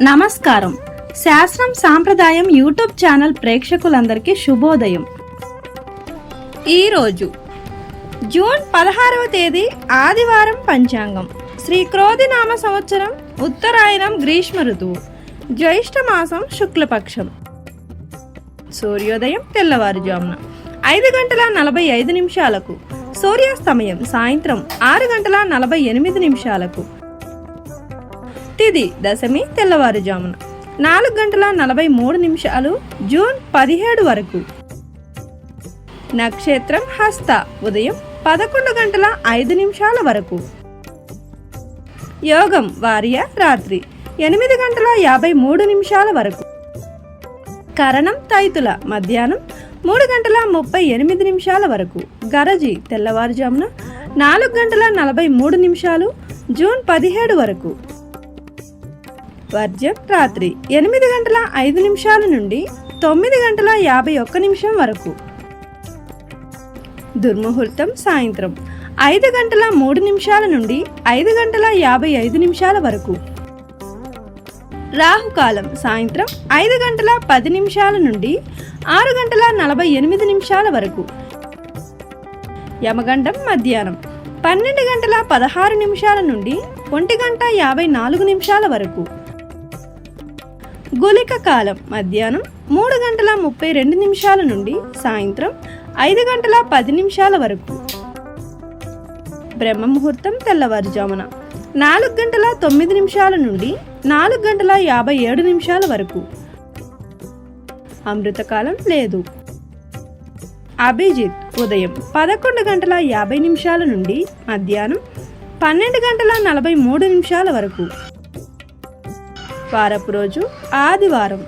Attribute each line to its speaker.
Speaker 1: నమస్కారం. శాస్త్రం సాంప్రదాయం యూట్యూబ్ ఛానల్ ప్రేక్షకులందరికీ శుభోదయం. ఈరోజు జూన్ 16వ తేదీ ఆదివారం. పంచాంగం శ్రీ క్రోధినామ సంవత్సరం, ఉత్తరాయణం, గ్రీష్మ ఋతువు, జ్యేష్ఠ మాసం, శుక్లపక్షం. సూర్యోదయం తెల్లవారుజామున 5:45 సూర్యాస్తమయం సాయంత్రం 6:48. తిథి దశమి తెల్లవారుజామున 4:43 జూన్ 17 వరకు. నక్షత్రం హస్త ఉదయం 11:05 వరకు. యోగం వార్య రాత్రి 8:53 వరకు. కరణం తైతుల మధ్యాహ్నం 3:38 వరకు. గరజి తెల్లవారుజామున 4:43 జూన్ 17 వరకు. వర్జం రాత్రి 8:05 నుండి 9:51 వరకు. దుర్ముహూర్తం సాయంత్రం 5:03 నుండి 5:55 వరకు. రాహుకాలం సాయంత్రం 5:10 నుండి 6:48 వరకు. యమగండం మధ్యాహ్నం 12:16 నుండి 1:54 వరకు. గుళిక కాలం మధ్యాహ్నం 3:32 నుండి సాయంత్రం 5:10 వరకు. బ్రహ్మ ముహూర్తం తెల్లవారుజామున 4:09 నుండి 4:57 వరకు. అమృతకాలం లేదు. అభిజిత్ ఉదయం 11:50 నుండి మధ్యాహ్నం 12:43 వరకు. వారపు రోజు ఆదివారం.